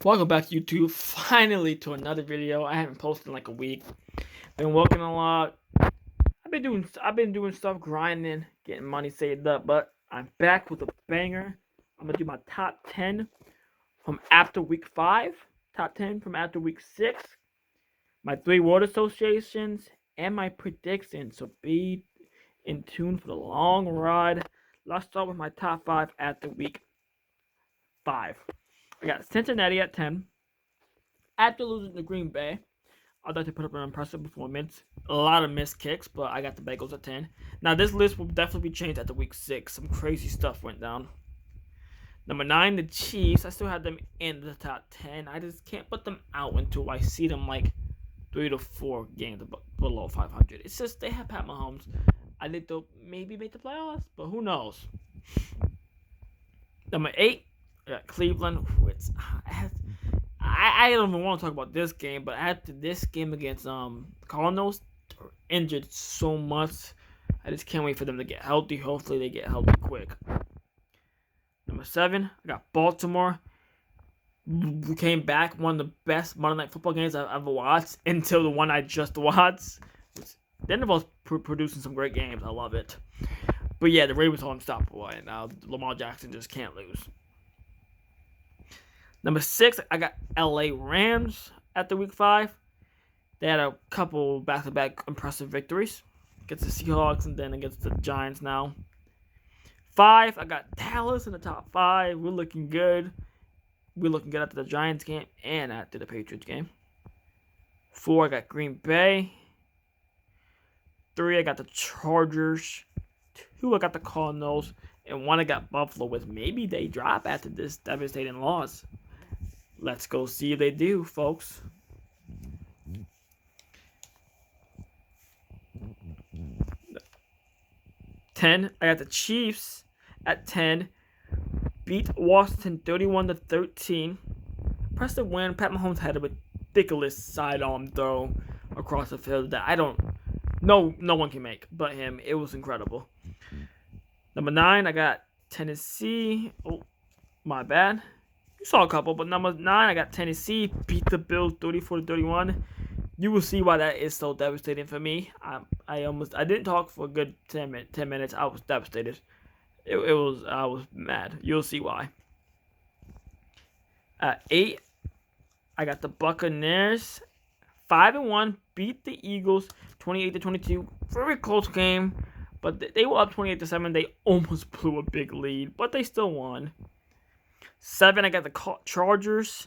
Welcome back YouTube. Finally to another video. I haven't posted in like a week. Been working a lot. I've been doing stuff, grinding, getting money saved up, but I'm back with a banger. I'm gonna do my top 10 from after week 5, top 10 from after week 6, my 3 word associations, and my predictions. So be in tune for the long ride. Let's start with my top 5 after week 5. I got Cincinnati at 10. After losing to Green Bay, I'd like to put up an impressive performance. A lot of missed kicks, but I got the Bengals at 10. Now, this list will definitely be changed after week 6. Some crazy stuff went down. Number 9, the Chiefs. I still have them in the top 10. I just can't put them out until I see them like 3 to 4 games below 500. It's just they have Pat Mahomes. I think they'll maybe make the playoffs, but who knows? Number 8, I got Cleveland, which I don't even want to talk about this game, but after this game against Cardinals, they're injured so much. I just can't wait for them to get healthy. Hopefully they get healthy quick. Number 7, I got Baltimore. We came back, one of the best Monday Night Football games I've ever watched until the one I just watched. Then was producing some great games. I love it. But yeah, the Ravens are unstoppable right now. Lamar Jackson just can't lose. Number 6, I got LA Rams after week 5. They had a couple back-to-back impressive victories against the Seahawks and then against the Giants now. 5, I got Dallas in the top 5. We're looking good. We're looking good after the Giants game and after the Patriots game. 4, I got Green Bay. 3, I got the Chargers. 2, I got the Cardinals. And 1, I got Buffalo, with maybe they drop after this devastating loss. Let's go see if they do, folks. 10, I got the Chiefs at 10. Beat Washington 31-13. Impressive win. Pat Mahomes had a ridiculous sidearm throw across the field that no one can make but him. It was incredible. Number 9, I got Tennessee. Oh, my bad. You saw a couple, but number 9, I got Tennessee. Beat the Bills 34-31. You will see why that is so devastating for me. I didn't talk for a good 10 minutes. I was devastated. I was mad. You'll see why. At 8, I got the Buccaneers. 5-1, beat the Eagles 28-22. Very close game, but they were up 28-7. They almost blew a big lead, but they still won. 7, I got the Chargers.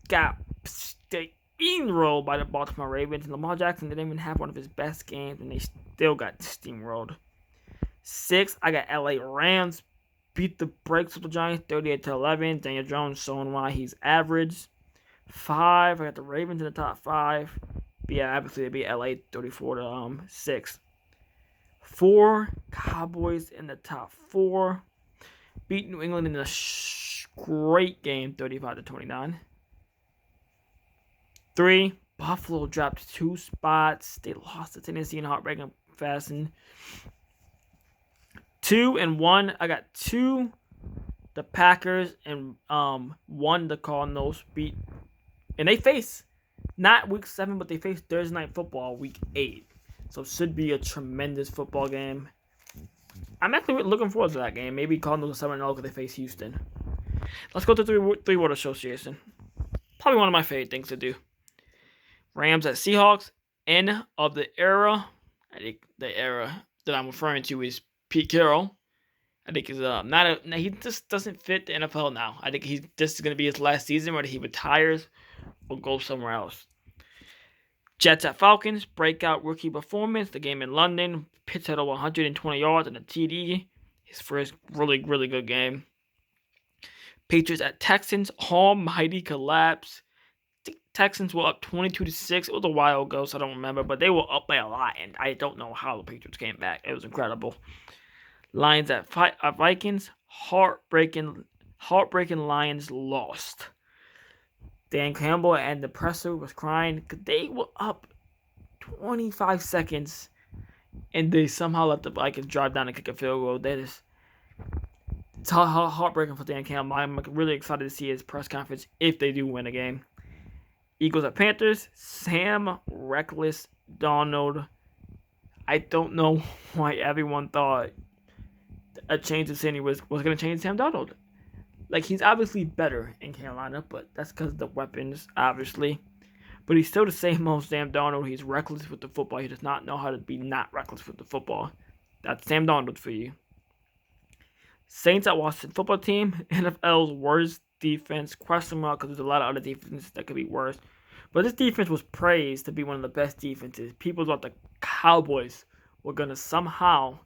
Got steamrolled by the Baltimore Ravens, and Lamar Jackson didn't even have one of his best games, and they still got steamrolled. 6, I got LA Rams. Beat the brakes of the Giants 38-11. Daniel Jones showing why he's average. 5, I got the Ravens in the top 5. But yeah, obviously they beat LA 34-6. 4, Cowboys in the top 4. Beat New England in a great game 35-29. 3, Buffalo dropped 2 spots. They lost to Tennessee in heartbreaking fashion. 2 and 1, I got 2 the Packers and 1 the Cardinals. Beat, and they face not week 7, but they face Thursday Night Football week 8. So it should be a tremendous football game. I'm actually looking forward to that game. Maybe Cardinals are 7-0 because they face Houston. Let's go to 3-word association. Probably one of my favorite things to do. Rams at Seahawks. End of the era. I think the era that I'm referring to is Pete Carroll. I think he's he just doesn't fit the NFL now. I think this is going to be his last season, whether he retires or goes somewhere else. Jets at Falcons, breakout rookie performance. The game in London, Pitts had over 120 yards and a TD. His first really, really good game. Patriots at Texans, almighty collapse. The Texans were up 22-6. It was a while ago, so I don't remember, but they were up by a lot, and I don't know how the Patriots came back. It was incredible. Lions at Vikings, heartbreaking Lions lost. Dan Campbell and the presser was crying because they were up 25 seconds, and they somehow let the Vikings drive down and kick a field goal. It's heartbreaking for Dan Campbell. I'm really excited to see his press conference if they do win a game. Eagles at Panthers. Sam Reckless Donald. I don't know why everyone thought a change of scenery was going to change Sam Donald. Like, he's obviously better in Carolina, but that's because of the weapons, obviously. But he's still the same old Sam Donald. He's reckless with the football. He does not know how to be not reckless with the football. That's Sam Donald for you. Saints at Washington football team. NFL's worst defense. Question mark, because there's a lot of other defenses that could be worse. But this defense was praised to be one of the best defenses. People thought the Cowboys were going to somehow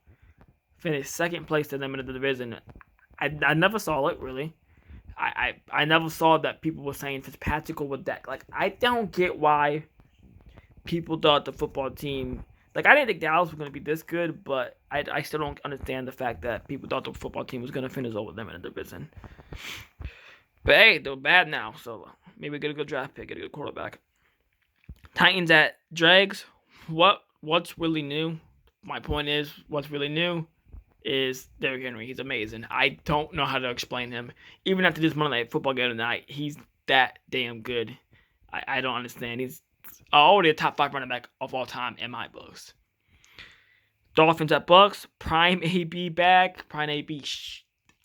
finish second place to them in the division. I never saw it, really. I never saw that people were saying Fitzpatrick with that. Like, I don't get why people thought the football team... Like, I didn't think Dallas was going to be this good, but I still don't understand the fact that people thought the football team was going to finish over them in the division. But hey, they're bad now, so maybe get a good draft pick, get a good quarterback. Titans at Jags. What's really new? My point is, what's really new is Derrick Henry. He's amazing. I don't know how to explain him. Even after this Monday Night Football game tonight, he's that damn good. I don't understand. He's already a top 5 running back of all time in my books. Dolphins at Bucks. Prime AB back. Prime AB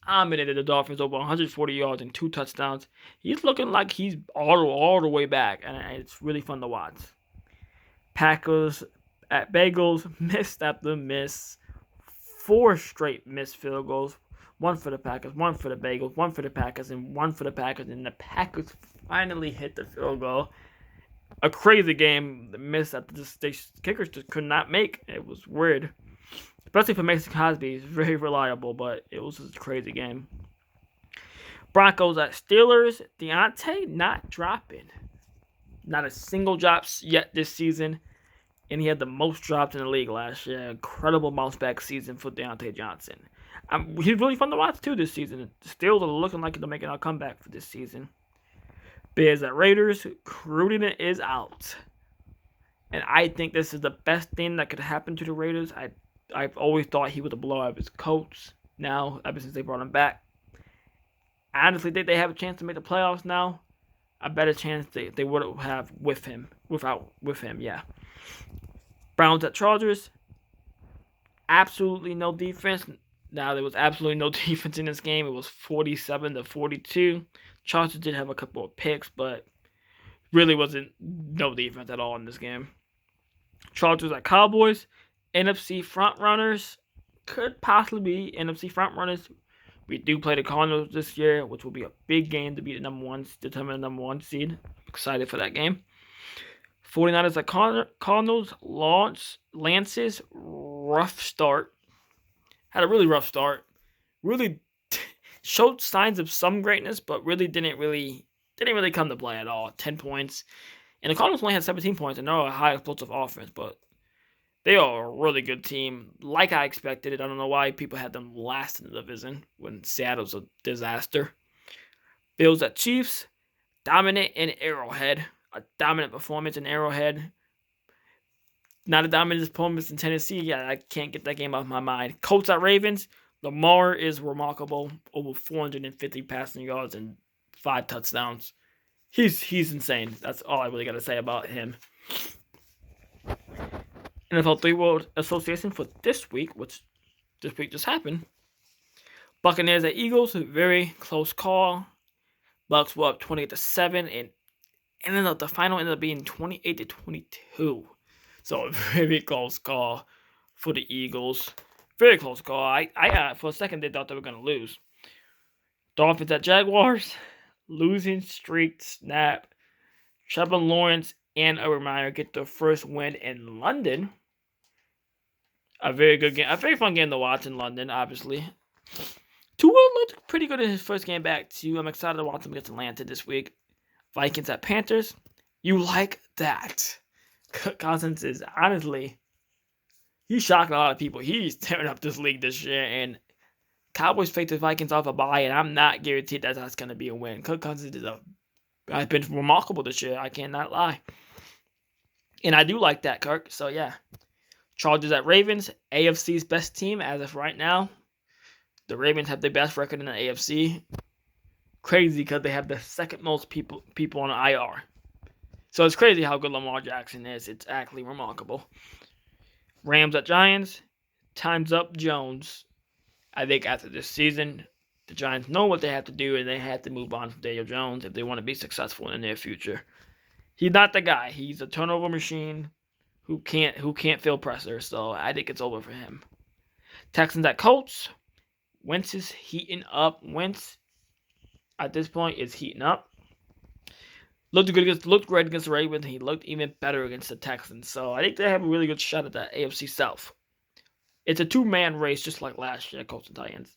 dominated the Dolphins over 140 yards and 2 touchdowns. He's looking like he's all the way back, and it's really fun to watch. Packers at Bengals. Miss after miss. 4 straight missed field goals. 1 for the Packers, 1 for the Bengals, 1 for the Packers, and 1 for the Packers. And the Packers finally hit the field goal. A crazy game. The miss that the kickers just could not make. It was weird. Especially for Mason Crosby. He's very reliable, but it was just a crazy game. Broncos at Steelers. Deontay not dropping. Not a single drop yet this season. And he had the most drops in the league last year. Incredible bounce back season for Deontay Johnson. He's really fun to watch too this season. The Steelers are looking like they're making a comeback for this season. Bears at Raiders. Gruden is out. And I think this is the best thing that could happen to the Raiders. I've always thought he was a blowout of his coach. Now, ever since they brought him back. I honestly think they have a chance to make the playoffs now. A better chance they would have with him. With him, yeah. Browns at Chargers. Absolutely no defense. Now, there was absolutely no defense in this game. It was 47-42. Chargers did have a couple of picks, but really wasn't no defense at all in this game. Chargers at Cowboys. NFC frontrunners. Could possibly be NFC frontrunners. We do play the Cardinals this year, which will be a big game to be determine the number 1 seed. Excited for that game. 49ers at Cardinals. Lance's rough start. Had a really rough start. Really showed signs of some greatness, but really didn't really come to play at all. 10 points. And the Cardinals only had 17 points, and they're a high explosive offense, but they are a really good team. Like I expected it. I don't know why people had them last in the division when Seattle's a disaster. Bills at Chiefs. Dominant in Arrowhead. A dominant performance in Arrowhead. Not a dominant performance in Tennessee. Yeah, I can't get that game off my mind. Colts at Ravens. Lamar is remarkable. Over 450 passing yards and 5 touchdowns. He's insane. That's all I really got to say about him. NFL 3 World Association for this week, which this week just happened. Buccaneers at Eagles. Very close call. Bucks were up 28-7, and the final ended up being 28-22. So a very close call for the Eagles. Very close call. I for a second they thought they were going to lose. Dolphins at Jaguars. Losing streak snap. Trevor Lawrence and Urban Meyer get their first win in London. A very good game. A very fun game to watch in London, obviously. Tua looked pretty good in his first game back, too. I'm excited to watch him against Atlanta this week. Vikings at Panthers. You like that. Kirk Cousins is honestly, he's shocking a lot of people. He's tearing up this league this year, and Cowboys face the Vikings off a bye, and I'm not guaranteed that that's going to be a win. Kirk Cousins has been remarkable this year. I cannot lie. And I do like that, Kirk. So, yeah. Chargers at Ravens. AFC's best team as of right now. The Ravens have the best record in the AFC. Crazy because they have the second most people on the IR. So it's crazy how good Lamar Jackson is. It's actually remarkable. Rams at Giants. Time's up, Jones. I think after this season, the Giants know what they have to do, and they have to move on from Daniel Jones if they want to be successful in the near future. He's not the guy. He's a turnover machine who can't fill pressure. So I think it's over for him. Texans at Colts. Wentz is heating up. Wentz at this point is heating up. Looked great against the Ravens. He looked even better against the Texans. So I think they have a really good shot at that AFC South. It's a two-man race just like last year, Colts and Titans.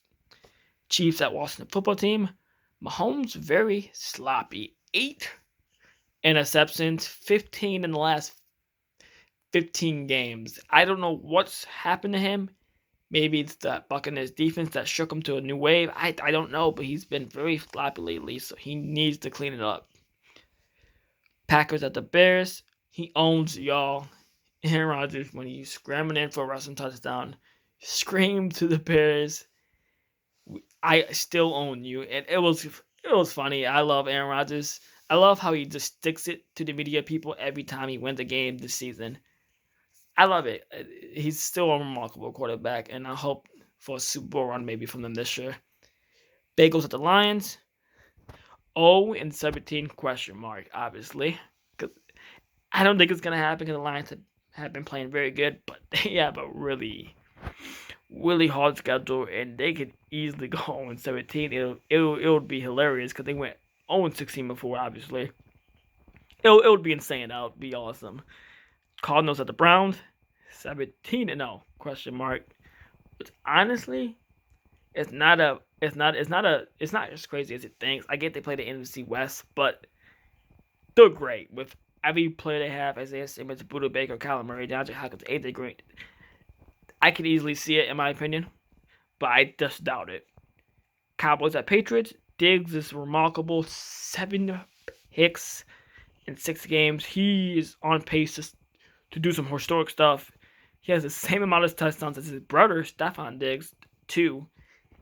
Chiefs at Washington Football Team. Mahomes very sloppy. 8 interceptions, 15 in the last 15 games. I don't know what's happened to him. Maybe it's that Buccaneers defense that shook him to a new wave. I don't know, but he's been very sloppy lately, so he needs to clean it up. Packers at the Bears. He owns y'all. Aaron Rodgers, when he's scrambling in for a rushing touchdown, screamed to the Bears, I still own you. And it was funny. I love Aaron Rodgers. I love how he just sticks it to the media people every time he wins a game this season. I love it. He's still a remarkable quarterback, and I hope for a Super Bowl run maybe from them this year. Bengals at the Lions. 0-17 question mark, obviously. Because I don't think it's going to happen because the Lions have been playing very good, but they have a really, really hard schedule, and they could easily go 0-17. It would be hilarious because they went 0-16 before, obviously. It would be insane. That would be awesome. Cardinals at the Browns, 17-0 question mark. But honestly, it's not as crazy as it thinks. I get they play the NFC West, but they're great with every player they have. Isaiah Simmons, Budda Baker, Kyler Murray, DeAndre Hopkins, AJ Green. I could easily see it in my opinion, but I just doubt it. Cowboys at Patriots. Diggs is remarkable. 7 picks in 6 games. He is on pace to do some historic stuff. He has the same amount of touchdowns as his brother, Stephon Diggs, 2.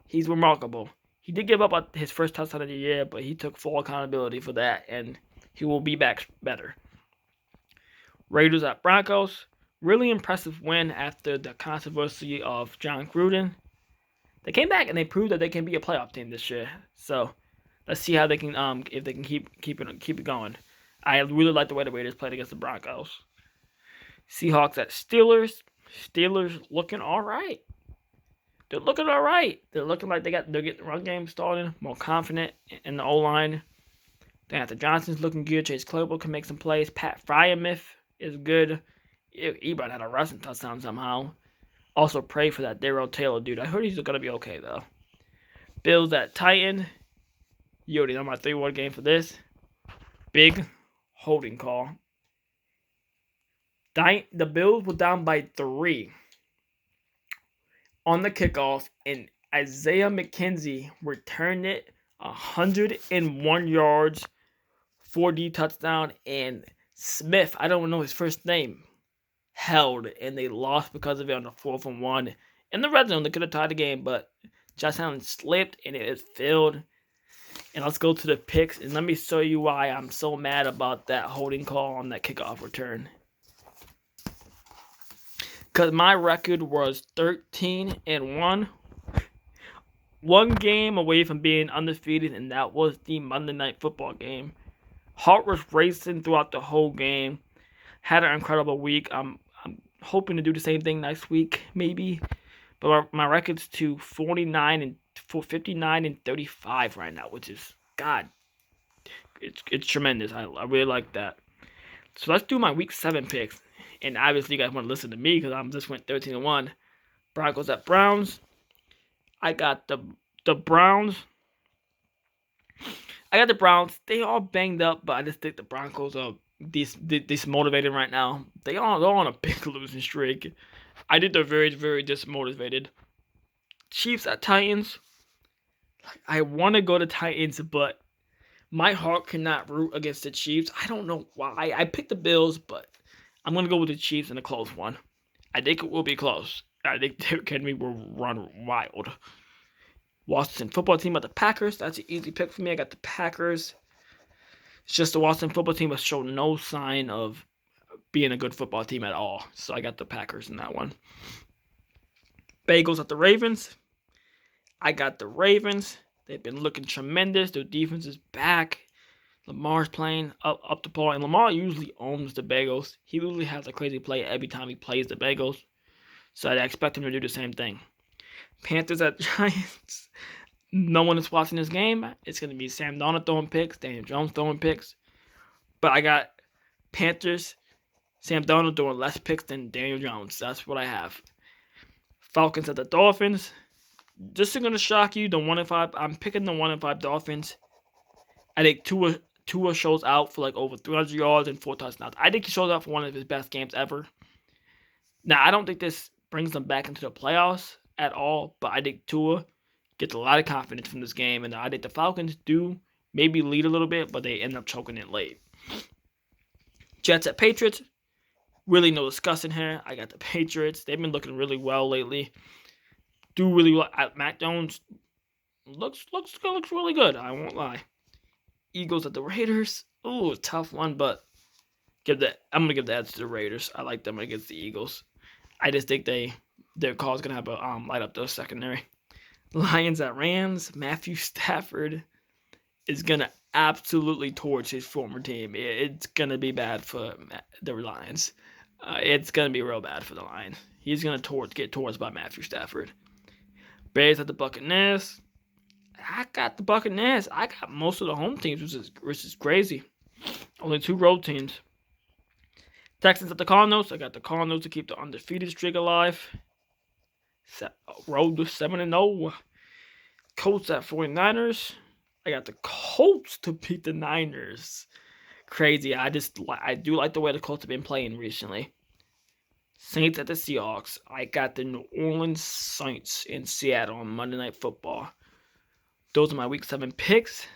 He's remarkable. He did give up his first touchdown of the year, but he took full accountability for that, and he will be back better. Raiders at Broncos. Really impressive win after the controversy of John Gruden. They came back and they proved that they can be a playoff team this year. So let's see how they can if they can keep it going. I really like the way the Raiders played against the Broncos. Seahawks at Steelers. Steelers looking all right. They're looking all right. They're looking like they're getting the run game started, more confident in the O-line. Anthony Johnson's looking good. Chase Claypool can make some plays. Pat Freiermuth is good. Ebron had a rushing touchdown somehow. Also pray for that Darrell Taylor dude. I heard he's going to be okay, though. Bills at Titan. You already know my 3-1 game for this. Big holding call. The Bills were down by 3 on the kickoff, and Isaiah McKenzie returned it 101 yards, 4D touchdown, and Smith, I don't know his first name, held, and they lost because of it on the 4th and 1. In the red zone, they could have tied the game, but Josh Allen slipped, and it is filled. And let's go to the picks, and let me show you why I'm so mad about that holding call on that kickoff return. Because my record was 13-1. 1 game away from being undefeated, and that was the Monday Night Football game. Heart was racing throughout the whole game. Had an incredible week. I'm hoping to do the same thing next week, maybe. But my record's to 59-35 right now, which is, God, it's tremendous. I really like that. So let's do my Week 7 picks. And obviously, you guys want to listen to me because I just went 13-1. Broncos at Browns. I got the Browns. They all banged up, but I just think the Broncos are dismotivated right now. They're on a big losing streak. I think they're very, very dismotivated. Chiefs at Titans. I want to go to Titans, but my heart cannot root against the Chiefs. I don't know why. I picked the Bills, but I'm going to go with the Chiefs in a close one. I think it will be close. I think Derrick Henry will run wild. Washington football team at the Packers. That's an easy pick for me. I got the Packers. It's just the Washington football team has shown no sign of being a good football team at all. So I got the Packers in that one. Bengals at the Ravens. I got the Ravens. They've been looking tremendous. Their defense is back. Lamar's playing up the ball, and Lamar usually owns the Bengals. He usually has a crazy play every time he plays the Bengals. So I expect him to do the same thing. Panthers at Giants. No one is watching this game. It's going to be Sam Darnold throwing picks, Daniel Jones throwing picks. But I got Panthers, Sam Darnold throwing less picks than Daniel Jones. That's what I have. Falcons at the Dolphins. This is going to shock you. The 1-5. I'm picking the 1-5 Dolphins. I think Tua shows out for like over 300 yards and 4 touchdowns. I think he shows out for one of his best games ever. Now, I don't think this brings them back into the playoffs at all, but I think Tua gets a lot of confidence from this game, and I think the Falcons do maybe lead a little bit, but they end up choking it late. Jets at Patriots. Really no discussing here. I got the Patriots. They've been looking really well lately. Do really well. Mac Jones looks really good. I won't lie. Eagles at the Raiders. Ooh, tough one, but I'm gonna give the edge to the Raiders. I like them against the Eagles. I just think their call is gonna have a light up the secondary. Lions at Rams. Matthew Stafford is gonna absolutely torch his former team. It's gonna be bad for the Lions. It's gonna be real bad for the Lions. He's gonna get torched by Matthew Stafford. Bears at the Buccaneers. I got the Buccaneers. I got most of the home teams, which is crazy. Only 2 road teams. Texans at the Cardinals. I got the Cardinals to keep the undefeated streak alive. Road to 7-0. Colts at 49ers. I got the Colts to beat the Niners. Crazy. I do like the way the Colts have been playing recently. Saints at the Seahawks. I got the New Orleans Saints in Seattle on Monday Night Football. Those are my Week 7 picks.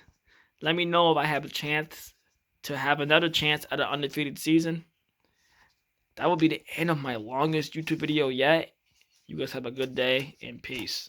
Let me know if I have a chance to have another chance at an undefeated season. That will be the end of my longest YouTube video yet. You guys have a good day and peace.